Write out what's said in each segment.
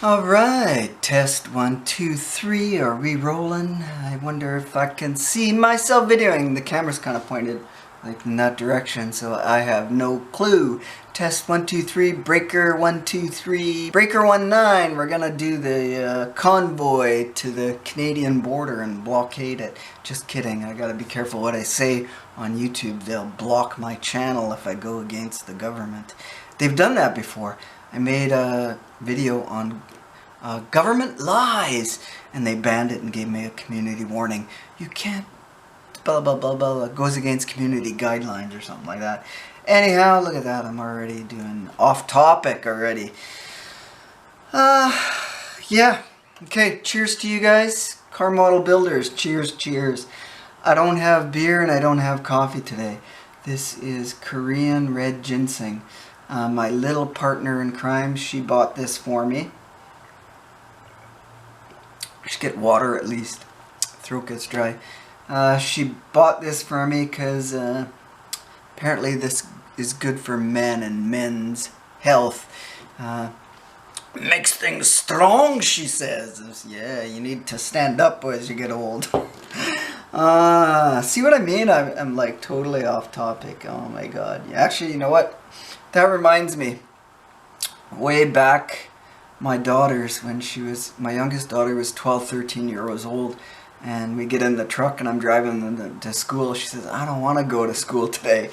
Alright, test 1, 2, 3. Are we rolling? I wonder if I can see myself videoing. The camera's kind of pointed like in that direction, so I have no clue. Test 1, 2, 3. Breaker 1, 2, 3. Breaker 19. We're gonna do the convoy to the Canadian border and blockade it. Just kidding. I gotta be careful what I say on YouTube. They'll block my channel if I go against the government. They've done that before. I made a video on government lies, and they banned it and gave me a community warning. You can't blah blah blah blah. It goes against community guidelines or something like that. Anyhow, look at that. I'm already doing off topic already. Yeah. Okay, cheers to you guys. Car model builders, cheers, cheers. I don't have beer and I don't have coffee today. This is Korean red ginseng. My little partner in crime, she bought this for me. I should get water at least. Throat gets dry. She bought this for me because apparently this is good for men and men's health. Makes things strong, she says. Yeah, you need to stand up as you get old. See what I mean? I'm like totally off topic. Oh my god. Actually, you know what? That reminds me, way back, my youngest daughter was 12, 13 years old, and we get in the truck and I'm driving them to school. She says, I don't want to go to school today.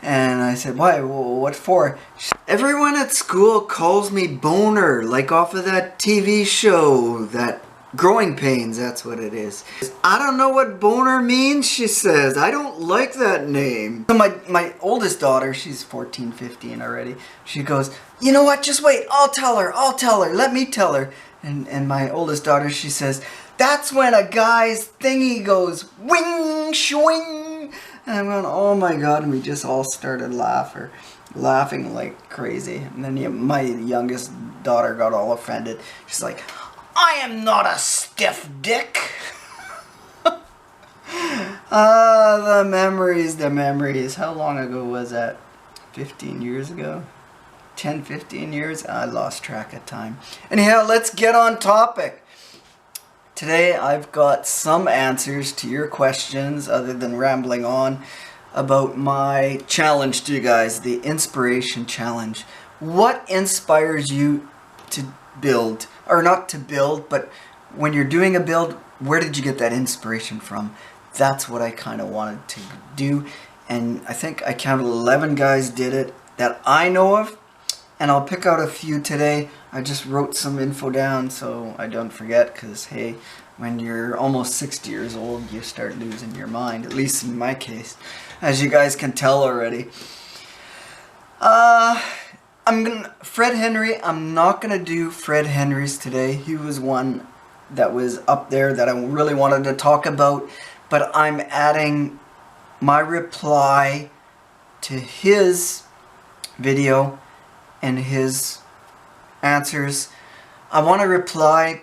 And I said, why? Well, what for? Everyone at school calls me Boner, like off of that TV show, that Growing Pains, that's what it is. I don't know what boner means, she says. I don't like that name. So my oldest daughter, she's 14, 15 already, she goes, you know what, just wait, I'll tell her, let me tell her. And my oldest daughter, she says, that's when a guy's thingy goes wing, swing. And I'm going, oh my god, and we just all started laughing like crazy. And then my youngest daughter got all offended. She's like, I am not a stiff dick. The memories. How long ago was that? 15 years ago? 10, 15 years? I lost track of time. Anyhow, let's get on topic. Today I've got some answers to your questions other than rambling on about my challenge to you guys, the inspiration challenge. What inspires you to build? Or not to build, but when you're doing a build, where did you get that inspiration from? That's what I kind of wanted to do. And I think I counted 11 guys did it that I know of. And I'll pick out a few today. I just wrote some info down so I don't forget, because hey, when you're almost 60 years old, you start losing your mind, at least in my case, as you guys can tell already. Fred Henry, I'm not going to do Fred Henry's today. He was one that was up there that I really wanted to talk about, but I'm adding my reply to his video and his answers. I want to reply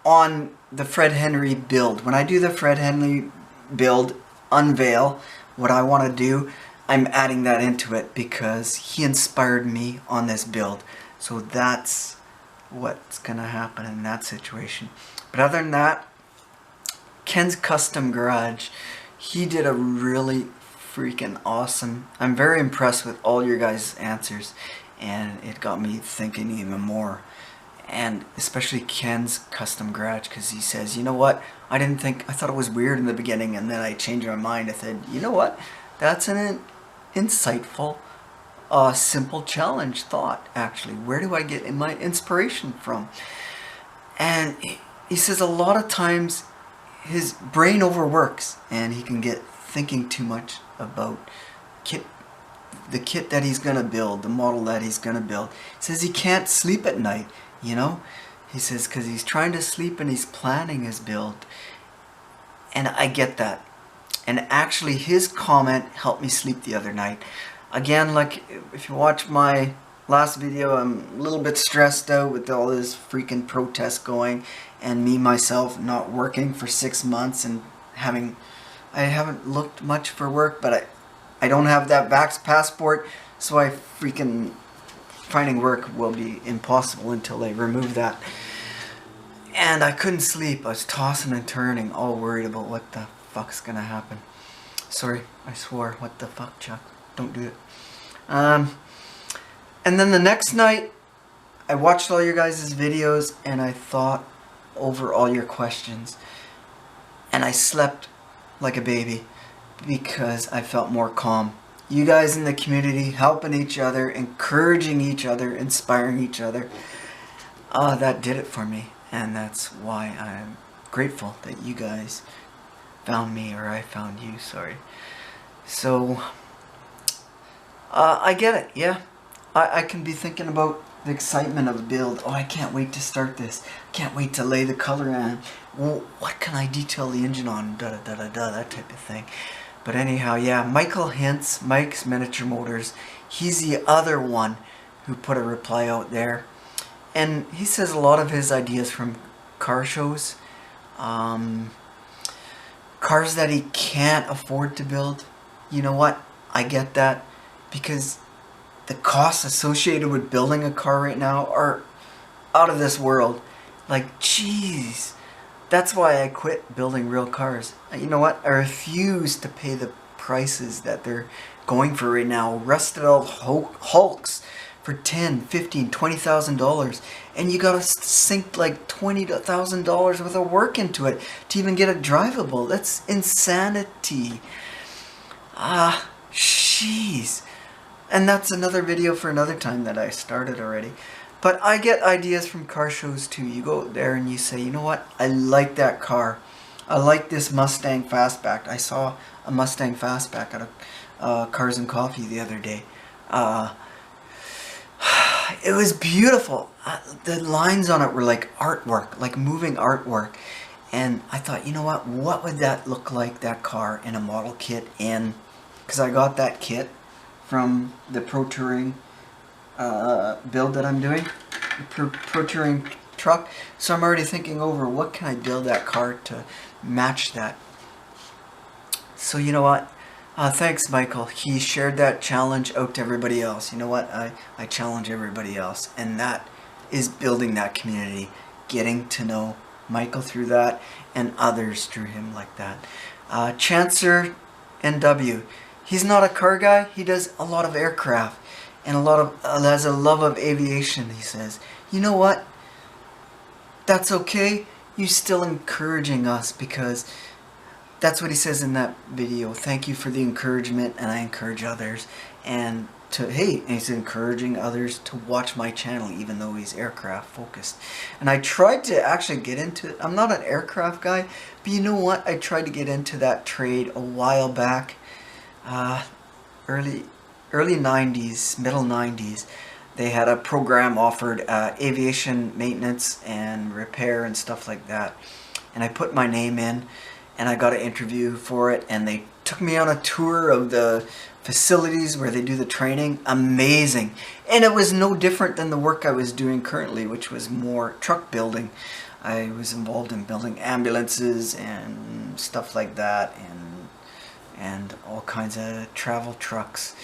on the Fred Henry build. When I do the Fred Henry build, unveil what I want to do, I'm adding that into it because he inspired me on this build. So that's what's going to happen in that situation. But other than that, Ken's Custom Garage, he did a really freaking awesome. I'm very impressed with all your guys' answers, and it got me thinking even more. And especially Ken's Custom Garage, because he says, you know what, I thought it was weird in the beginning, and then I changed my mind. I said, you know what, that's an insightful, simple challenge thought, actually. Where do I get my inspiration from? And he says a lot of times his brain overworks and he can get thinking too much about the kit that he's going to build, the model that he's going to build. He says he can't sleep at night, you know? He says because he's trying to sleep and he's planning his build. And I get that. And actually his comment helped me sleep the other night. Again, like if you watch my last video, I'm a little bit stressed out with all this freaking protest going, and me myself not working for 6 months and I haven't looked much for work, but I don't have that vax passport, so finding work will be impossible until they remove that. And I couldn't sleep. I was tossing and turning, all worried about what the fuck's gonna happen. Sorry, I swore. What the fuck, Chuck? Don't do it. And then the next night, I watched all your guys' videos and I thought over all your questions. And I slept like a baby because I felt more calm. You guys in the community helping each other, encouraging each other, inspiring each other. That did it for me. And that's why I'm grateful that you guys found me, or I found you, sorry. So, I get it, yeah. I can be thinking about the excitement of the build. Oh, I can't wait to start this. Can't wait to lay the color on. Well, what can I detail the engine on? Da-da-da-da-da, that type of thing. But anyhow, yeah, Michael Hintz, Mike's Miniature Motors, he's the other one who put a reply out there. And he says a lot of his ideas from car shows. Cars that he can't afford to build. You know what? I get that. Because the costs associated with building a car right now are out of this world. Like, jeez. That's why I quit building real cars. You know what? I refuse to pay the prices that they're going for right now. Rusted out Hulks for $10,000, $15,000, $20,000, and you gotta sink like $20,000 worth of work into it to even get it drivable. That's insanity. Jeez. And that's another video for another time that I started already. But I get ideas from car shows too. You go there and you say, you know what? I like that car. I like this Mustang Fastback. I saw a Mustang Fastback at a Cars and Coffee the other day. It was beautiful. The lines on it were like artwork, like moving artwork. And I thought, you know what would that look like, that car, in a model kit in... Because I got that kit from the Pro Touring build that I'm doing. The Pro Touring truck. So I'm already thinking over, what can I build that car to match that? So you know what? Thanks, Michael. He shared that challenge out to everybody else. You know what? I challenge everybody else. And that is building that community. Getting to know Michael through that and others through him like that. Chancer NW. He's not a car guy. He does a lot of aircraft. And has a love of aviation, he says. You know what? That's okay. You're still encouraging us because... That's what he says in that video. Thank you for the encouragement, and I encourage others. And he's encouraging others to watch my channel, even though he's aircraft focused. And I tried to actually get into it. I'm not an aircraft guy, but you know what? I tried to get into that trade a while back, early 90s, middle 90s. They had a program offered aviation maintenance and repair and stuff like that. And I put my name in. And I got an interview for it, and they took me on a tour of the facilities where they do the training. Amazing. And it was no different than the work I was doing currently, which was more truck building. I was involved in building ambulances and stuff like that, and all kinds of travel trucks.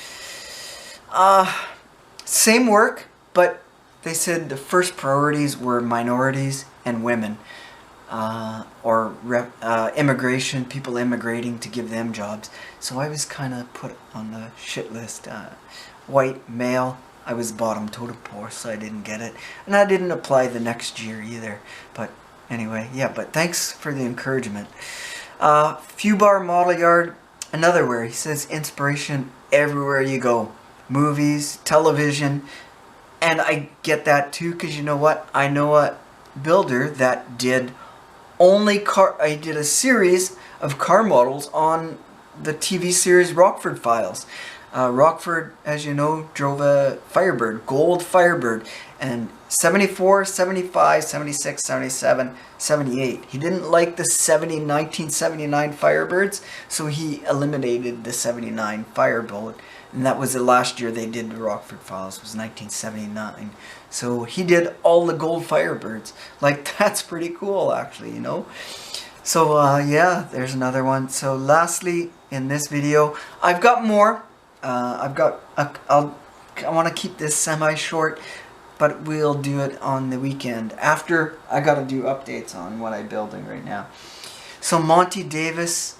Same work, but they said the first priorities were minorities and women. Immigration, people immigrating to give them jobs. So I was kind of put on the shit list. White, male, I was bottom totem pole, so I didn't get it. And I didn't apply the next year either. But anyway, yeah, but thanks for the encouragement. Few Bar Model Yard, another where he says inspiration everywhere you go. Movies, television, and I get that too, because you know what? I know a builder that did I did a series of car models on the TV series Rockford Files. Rockford, as you know, drove a Firebird, gold Firebird, and 74, 75, 76, 77, 78. He didn't like the 1979 Firebirds, so he eliminated the 79 Firebolt. And that was the last year they did the Rockford Files, was 1979. So he did all the gold Firebirds. Like, that's pretty cool, actually, you know? So, yeah, there's another one. So, lastly, in this video, I've got more. I want to keep this semi-short, but we'll do it on the weekend after I got to do updates on what I'm building right now. So Monty Davis,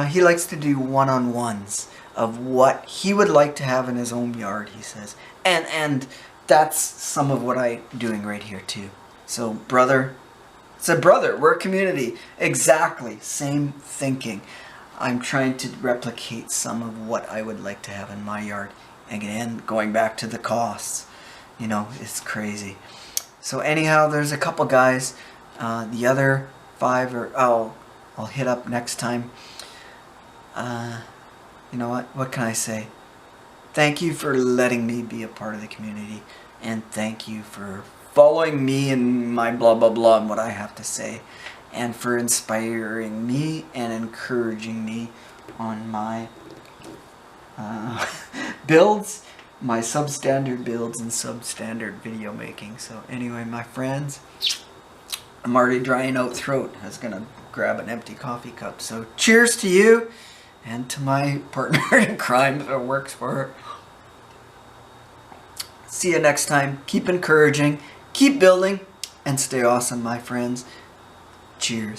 he likes to do one-on-ones of what he would like to have in his own yard, he says. And that's some of what I'm doing right here too. So brother, it's a brother, we're a community. Exactly, same thinking. I'm trying to replicate some of what I would like to have in my yard. Again, going back to the costs. You know, it's crazy. So anyhow, there's a couple guys. The other 5 I'll hit up next time. You know what can I say? Thank you for letting me be a part of the community, and thank you for following me and my blah blah blah and what I have to say, and for inspiring me and encouraging me on my builds, my substandard builds and substandard video making. So anyway, my friends, I'm already drying out throat. I was gonna grab an empty coffee cup. So cheers to you and to my partner in crime if it works for her. See you next time. Keep encouraging, keep building, and stay awesome, my friends. Cheers.